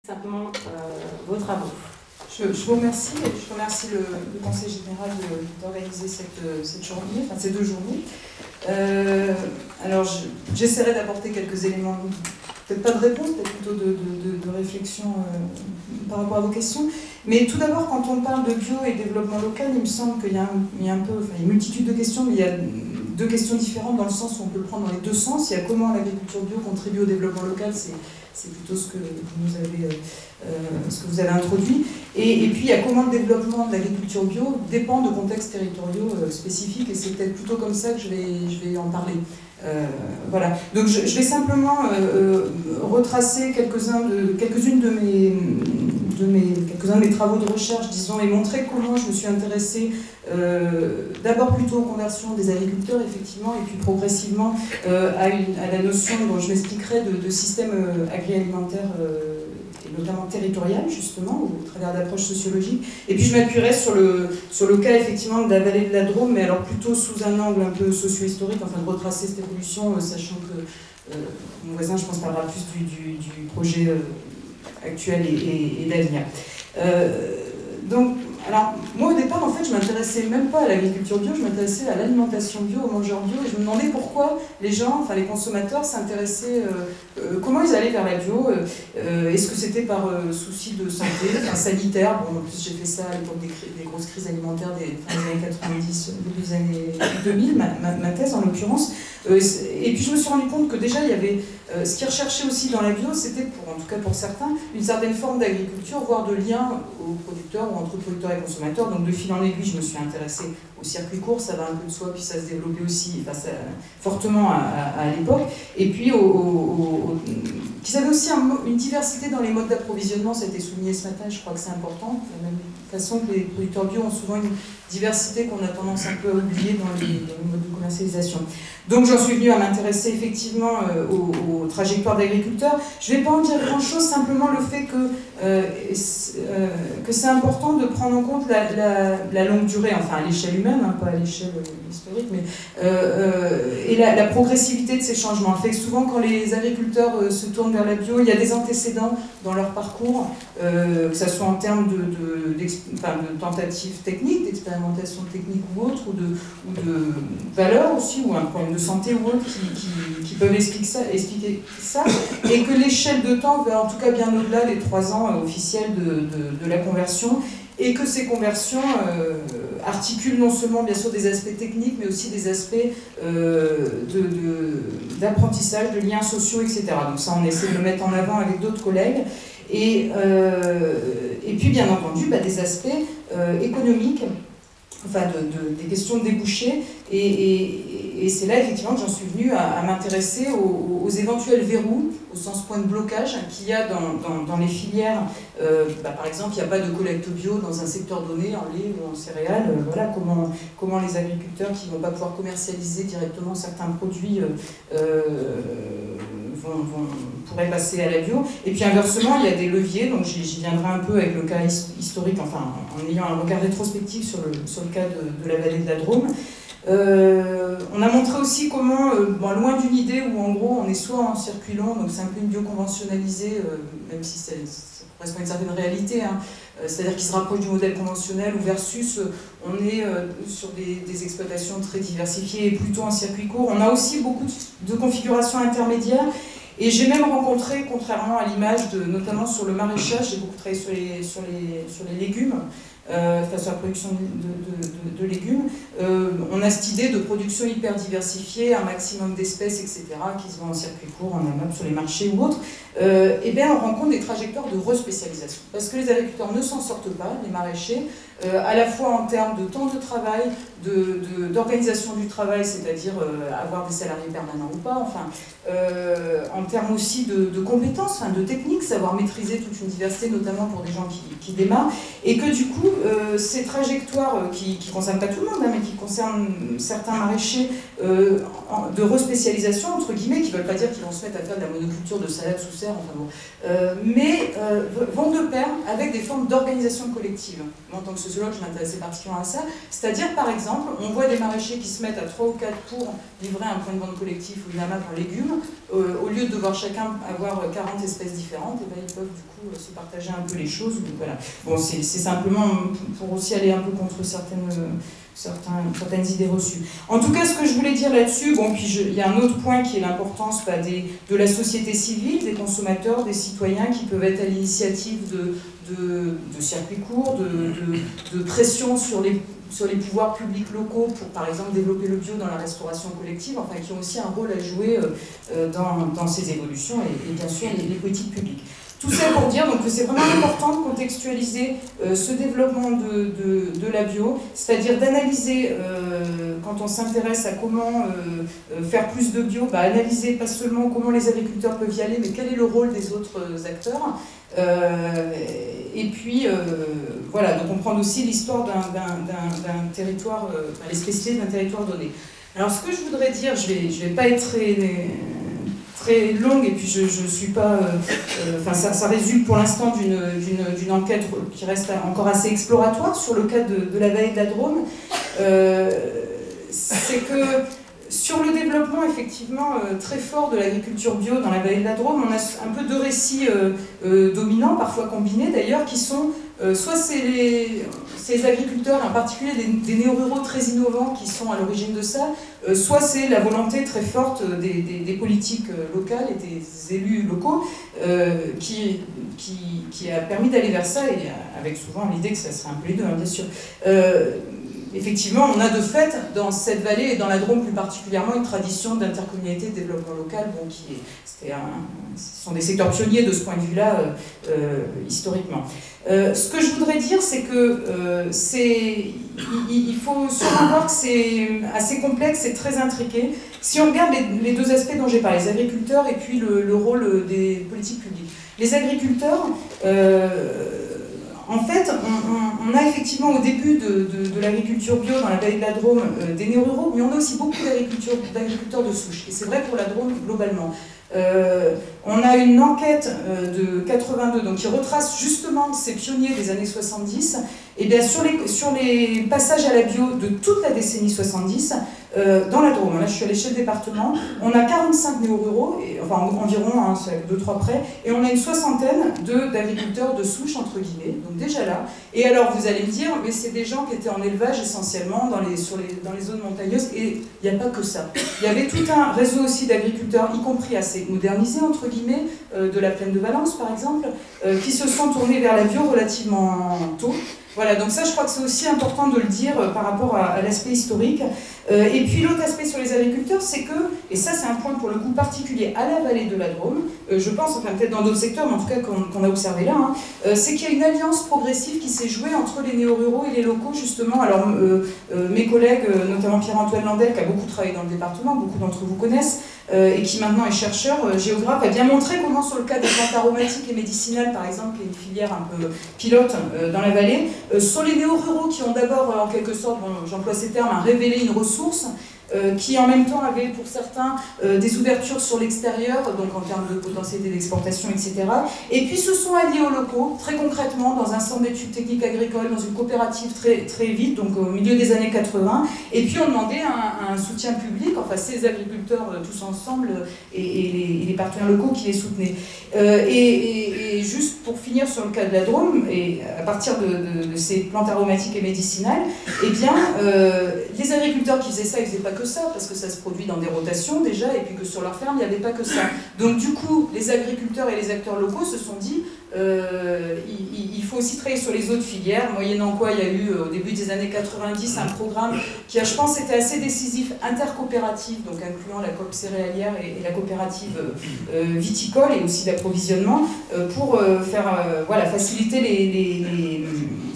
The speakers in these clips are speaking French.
Simplement vos travaux. Je vous remercie et je remercie le Conseil général d'organiser cette journée, enfin ces deux journées. Alors j'essaierai d'apporter quelques éléments, peut-être pas de réponse, peut-être plutôt de réflexion par rapport à vos questions. Mais tout d'abord, quand on parle de bio et développement local, il me semble qu'il y a une multitude de questions, mais il y a deux questions différentes dans le sens où on peut le prendre dans les deux sens. Il y a comment l'agriculture bio contribue au développement local, c'est plutôt ce que vous avez introduit. Et puis il y a comment le développement de l'agriculture bio dépend de contextes territoriaux spécifiques, et c'est peut-être plutôt comme ça que je vais en parler. Voilà. Donc je vais simplement retracer quelques-uns de mes travaux de recherche, disons, et montrer comment je me suis intéressée d'abord plutôt aux conversions des agriculteurs, effectivement, et puis progressivement à la notion, dont je m'expliquerai, de système agroalimentaire et notamment territorial, justement, au travers d'approches sociologiques. Et puis je m'appuierai sur le cas, effectivement, de la vallée de la Drôme, mais alors plutôt sous un angle un peu socio-historique, enfin de retracer cette évolution, sachant que mon voisin, je pense, parlera plus du projet actuel et d'avenir. Donc, alors, moi au départ, en fait, je m'intéressais même pas à l'agriculture bio, je m'intéressais à l'alimentation bio, aux mangeurs bio, et je me demandais pourquoi les gens, enfin les consommateurs, s'intéressaient, comment ils allaient vers la bio, est-ce que c'était par souci de santé, enfin sanitaire, bon, en plus j'ai fait ça à l'époque des grosses crises alimentaires des années 90, début des années 2000, ma thèse en l'occurrence, et puis je me suis rendu compte que déjà il y avait, ce qu'ils recherchaient aussi dans la bio, c'était, en tout cas pour certains, une certaine forme d'agriculture, voire de lien aux producteurs ou entre producteurs et consommateurs. Donc de fil en aiguille, je me suis intéressée au circuit court, ça va un peu de soi, puis ça se développait aussi fortement à l'époque. Et puis qu'ils avaient aussi une diversité dans les modes d'approvisionnement, ça a été souligné ce matin, je crois que c'est important. De la même façon que les producteurs bio ont souvent une diversité qu'on a tendance un peu à oublier dans les modes de commercialisation. Donc j'en suis venue à m'intéresser effectivement aux trajectoires d'agriculteurs. Je ne vais pas en dire grand-chose, simplement le fait que c'est important de prendre en compte la longue durée, enfin à l'échelle humaine, hein, pas à l'échelle historique, mais et la progressivité de ces changements. Le fait que souvent quand les agriculteurs se tournent vers la bio, il y a des antécédents dans leur parcours, que ce soit en termes de tentatives techniques, d'expérimentation technique ou autre, ou de valeurs aussi, ou un problème de santé ou autre qui peuvent expliquer ça, et que l'échelle de temps va en tout cas bien au-delà des 3 ans officiels de la conversion, et que ces conversions articulent non seulement bien sûr des aspects techniques, mais aussi des aspects d'apprentissage, de liens sociaux, etc. Donc ça, on essaie de le mettre en avant avec d'autres collègues. Et puis bien entendu des aspects économiques, enfin des questions de débouchés, et c'est là effectivement que j'en suis venue à m'intéresser aux éventuels verrous, au sens point de blocage qu'il y a dans les filières. Par exemple, il n'y a pas de collecte bio dans un secteur donné, en lait ou en céréales. Voilà comment les agriculteurs qui ne vont pas pouvoir commercialiser directement certains produits pourraient passer à la bio. Et puis inversement, il y a des leviers, donc j'y viendrai un peu avec le cas historique, enfin en ayant un regard rétrospectif sur le cas de la vallée de la Drôme. On a montré aussi comment, loin d'une idée où en gros on est soit en circuit long, donc c'est un peu une bio conventionnalisée, même si ça correspond à une certaine réalité, hein, c'est-à-dire qui se rapproche du modèle conventionnel, ou versus on est sur des exploitations très diversifiées et plutôt en circuit court. On a aussi beaucoup de configurations intermédiaires. Et j'ai même rencontré, contrairement à l'image, notamment sur le maraîchage, j'ai beaucoup travaillé sur les légumes, sur la production de légumes, on a cette idée de production hyper diversifiée, un maximum d'espèces, etc., qui se vend en circuit court, en AMAP, sur les marchés ou autres. Et bien on rencontre des trajectoires de respécialisation, parce que les agriculteurs ne s'en sortent pas, les maraîchers, à la fois en termes de temps de travail, d'organisation du travail, c'est-à-dire avoir des salariés permanents ou pas, enfin, en termes aussi de compétences, enfin, de techniques, savoir maîtriser toute une diversité, notamment pour des gens qui démarrent, et que du coup, ces trajectoires qui ne concernent pas tout le monde, hein, mais qui concernent certains maraîchers de respécialisation, entre guillemets, qui ne veulent pas dire qu'ils vont se mettre à faire de la monoculture de salade sous serre, enfin bon, mais vont de pair avec des formes d'organisation collective. Moi, en tant que sociologue, je m'intéressais particulièrement à ça. C'est-à-dire, par exemple, on voit des maraîchers qui se mettent à 3 ou 4 pour livrer un point de vente collectif ou une AMAP en légumes. Au lieu de devoir chacun avoir 40 espèces différentes, et ben, ils peuvent du coup se partager un peu les choses. Donc, voilà. Bon, c'est simplement pour aussi aller un peu contre certaines idées reçues. En tout cas, ce que je voulais dire là-dessus, bon, puis il y a un autre point qui est l'importance de la société civile, des consommateurs, des citoyens qui peuvent être à l'initiative de circuits courts, de pression sur les pouvoirs publics locaux pour, par exemple, développer le bio dans la restauration collective, enfin, qui ont aussi un rôle à jouer dans ces évolutions et bien sûr les politiques publiques. Tout ça pour dire que c'est vraiment important de contextualiser ce développement de la bio, c'est-à-dire d'analyser, quand on s'intéresse à comment faire plus de bio, analyser pas seulement comment les agriculteurs peuvent y aller, mais quel est le rôle des autres acteurs. Et puis, voilà, de comprendre aussi l'histoire d'un territoire, les spécificités d'un territoire donné. Alors, ce que je voudrais dire, je vais pas être très longue, et puis je suis pas... Enfin, ça résulte pour l'instant d'une enquête qui reste encore assez exploratoire sur le cas de la vallée de la Drôme. C'est que sur le développement, effectivement, très fort de l'agriculture bio dans la vallée de la Drôme, on a un peu deux récits dominants, parfois combinés d'ailleurs, qui sont soit ces agriculteurs, en particulier des néo-ruraux très innovants qui sont à l'origine de ça, soit c'est la volonté très forte des politiques locales et des élus locaux qui a permis d'aller vers ça, et avec souvent l'idée que ça serait un peu les deux, hein, bien sûr. Effectivement, on a de fait, dans cette vallée et dans la Drôme plus particulièrement, une tradition d'intercommunalité de développement local, bon, ce sont des secteurs pionniers de ce point de vue-là, historiquement. Ce que je voudrais dire, c'est que il faut sûrement voir que c'est assez complexe et très intriqué. Si on regarde les deux aspects dont j'ai parlé, les agriculteurs et puis le rôle des politiques publiques. Les agriculteurs, en fait, on a effectivement au début de l'agriculture bio dans la vallée de la Drôme des néo-ruraux, mais on a aussi beaucoup d'agriculteurs de souche. Et c'est vrai pour la Drôme globalement. On a une enquête de 82 donc, qui retrace justement ces pionniers des années 70. Et bien sur les passages à la bio de toute la décennie 70, dans la Drôme, là je suis à l'échelle département, on a 45 néo-ruraux, enfin environ, hein, c'est 2-3 près, et on a une soixantaine d'agriculteurs de souche, entre guillemets, donc déjà là. Et alors vous allez me dire, mais c'est des gens qui étaient en élevage essentiellement dans les zones montagneuses, et il n'y a pas que ça. Il y avait tout un réseau aussi d'agriculteurs, y compris assez modernisés, entre guillemets, de la plaine de Valence par exemple, qui se sont tournés vers la bio relativement tôt. Voilà, donc ça je crois que c'est aussi important de le dire par rapport à l'aspect historique. Et puis l'autre aspect sur les agriculteurs, c'est que, et ça c'est un point pour le coup particulier à la vallée de la Drôme, je pense, enfin peut-être dans d'autres secteurs, mais en tout cas qu'on a observé là, hein, c'est qu'il y a une alliance progressive qui s'est jouée entre les néo-ruraux et les locaux justement. Alors mes collègues, notamment Pierre-Antoine Landel, qui a beaucoup travaillé dans le département, beaucoup d'entre vous connaissent, et qui maintenant est chercheur, géographe, a bien montré comment sur le cas des plantes aromatiques et médicinales, par exemple, qui est une filière un peu pilote dans la vallée, sont les néo-ruraux qui ont d'abord, en quelque sorte, bon, j'emploie ces termes, révélé une ressource, qui en même temps avait pour certains des ouvertures sur l'extérieur, donc en termes de potentialité d'exportation, etc. Et puis se sont alliés aux locaux, très concrètement, dans un centre d'études techniques agricoles, dans une coopérative très vite, donc au milieu des années 80, et puis on demandait un soutien public, enfin ces agriculteurs tous ensemble, et les partenaires locaux qui les soutenaient. Et juste pour finir sur le cas de la Drôme, et à partir de ces plantes aromatiques et médicinales, eh bien, les agriculteurs qui faisaient ça, ils ne faisaient pas que ça, parce que ça se produit dans des rotations déjà, et puis que sur leur ferme, il n'y avait pas que ça. Donc du coup, les agriculteurs et les acteurs locaux se sont dit, il faut aussi travailler sur les autres filières, moyennant quoi il y a eu au début des années 90 un programme qui a, je pense, été assez décisif, intercoopératif, donc incluant la coop céréalière et la coopérative viticole et aussi d'approvisionnement, pour voilà, faciliter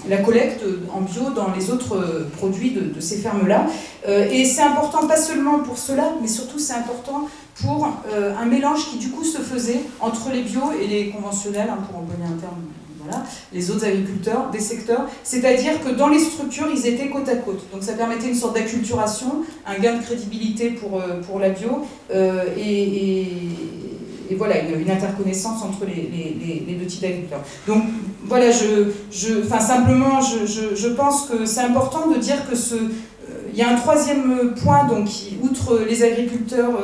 la collecte en bio dans les autres produits de ces fermes-là. Et c'est important pas seulement pour cela, mais surtout c'est important pour un mélange qui du coup se faisait entre les bio et les conventionnels, hein, pour employer un terme, voilà, les autres agriculteurs des secteurs, c'est-à-dire que dans les structures, ils étaient côte à côte. Donc ça permettait une sorte d'acculturation, un gain de crédibilité pour la bio, voilà, une interconnaissance entre les deux types d'agriculteurs. Donc voilà, simplement, je pense que c'est important de dire que il y a un troisième point, donc, outre les agriculteurs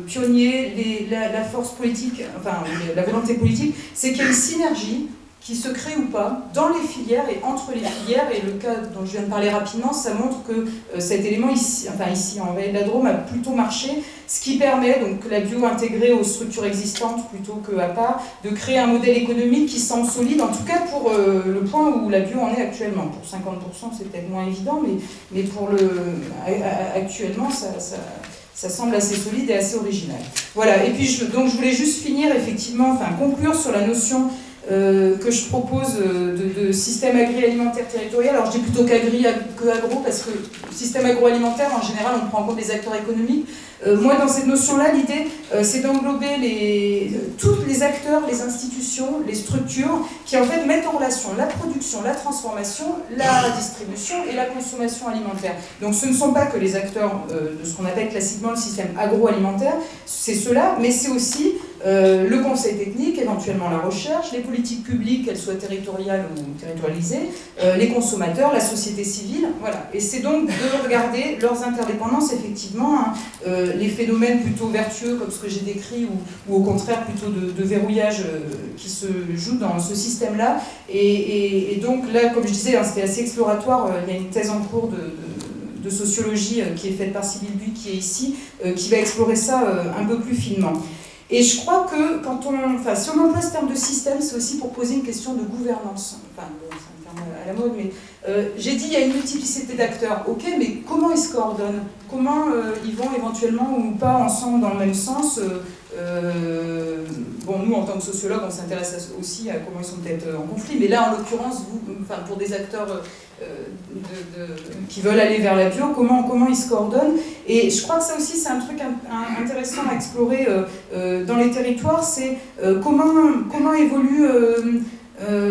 pionniers, la force politique, enfin la volonté politique, c'est qu'il y a une synergie qui se crée ou pas dans les filières et entre les filières, et le cas dont je viens de parler rapidement, ça montre que cet élément ici en Vallée de la Drôme a plutôt marché, ce qui permet donc la bio intégrée aux structures existantes plutôt qu'à part, de créer un modèle économique qui semble solide, en tout cas pour le point où la bio en est actuellement. Pour 50% c'est peut-être moins évident, mais pour actuellement ça semble assez solide et assez original. Voilà, et puis donc je voulais juste finir effectivement, conclure sur la notion que je propose de système agroalimentaire territorial. Alors je dis plutôt qu'agro, parce que le système agroalimentaire, en général, on prend en compte les acteurs économiques. Moi, dans cette notion-là, l'idée, c'est d'englober tous les acteurs, les institutions, les structures, qui en fait mettent en relation la production, la transformation, la distribution et la consommation alimentaire. Donc ce ne sont pas que les acteurs de ce qu'on appelle classiquement le système agroalimentaire, c'est cela, mais c'est aussi le conseil technique, éventuellement la recherche, les politiques publiques, qu'elles soient territoriales ou territorialisées, les consommateurs, la société civile, voilà. Et c'est donc de regarder leurs interdépendances, effectivement, les phénomènes plutôt vertueux, comme ce que j'ai décrit, ou au contraire plutôt de verrouillage qui se joue dans ce système-là. Et donc là, comme je disais, c'était assez exploratoire, il y a une thèse en cours de sociologie qui est faite par Sybille Buy, qui est ici, qui va explorer ça un peu plus finement. Et je crois que si on emploie ce terme de système, c'est aussi pour poser une question de gouvernance. Enfin, c'est un terme à la mode, mais j'ai dit il y a une multiplicité d'acteurs. Ok, mais comment ils se coordonnent? Comment ils vont éventuellement ou pas ensemble dans le même sens? Bon, nous, en tant que sociologues, on s'intéresse aussi à comment ils sont peut-être en conflit, mais là, en l'occurrence, pour des acteurs qui veulent aller vers la bio, comment ils se coordonnent. Et je crois que ça aussi, c'est un truc intéressant à explorer dans les territoires, c'est comment évolue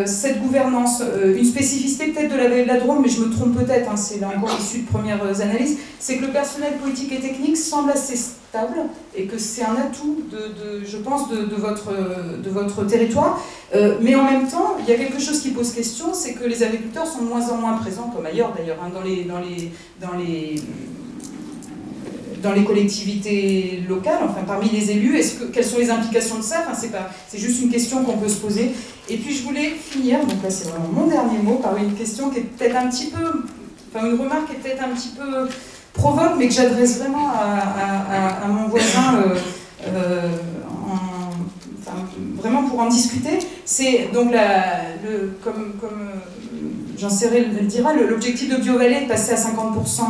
cette gouvernance. Une spécificité peut-être de la Vallée de la Drôme, mais je me trompe peut-être, c'est là encore issu de premières analyses, c'est que le personnel politique et technique semble assez stable et que c'est un atout, je pense, de votre territoire. Mais en même temps, il y a quelque chose qui pose question, c'est que les agriculteurs sont de moins en moins présents, comme ailleurs d'ailleurs, dans les collectivités locales, parmi les élus. Quelles sont les implications de ça? C'est juste une question qu'on peut se poser. Et puis je voulais finir, donc là c'est vraiment mon dernier mot, par une question qui est peut-être un petit peu, une remarque qui est peut-être un petit peu provoque, mais que j'adresse vraiment à mon voisin, vraiment pour en discuter. C'est donc comme Jean-Céré le dira, l'objectif de BioVallée est de passer à 50%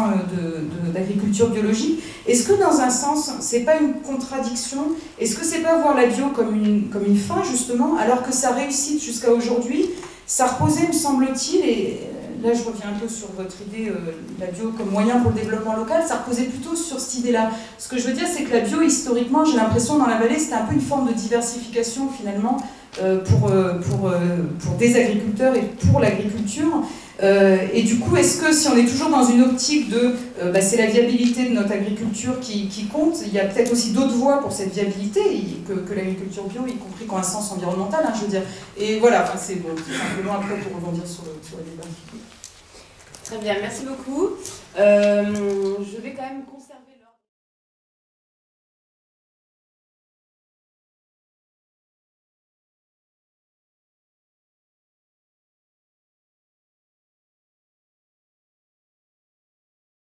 d'agriculture biologique. Est-ce que dans un sens, c'est pas une contradiction? Est-ce que c'est pas voir la bio comme une fin, justement, alors que sa réussite jusqu'à aujourd'hui, ça reposait, me semble-t-il, et là je reviens un peu sur votre idée, la bio comme moyen pour le développement local, ça reposait plutôt sur cette idée-là. Ce que je veux dire, c'est que la bio, historiquement, j'ai l'impression, dans la vallée, c'était un peu une forme de diversification, finalement, pour des agriculteurs et pour l'agriculture. Et du coup, est-ce que si on est toujours dans une optique de c'est la viabilité de notre agriculture qui compte, il y a peut-être aussi d'autres voies pour cette viabilité que l'agriculture bio, y compris qui ont un sens environnemental, je veux dire. Et voilà, c'est bon, simplement après pour rebondir sur le débat. Très bien, merci beaucoup. Je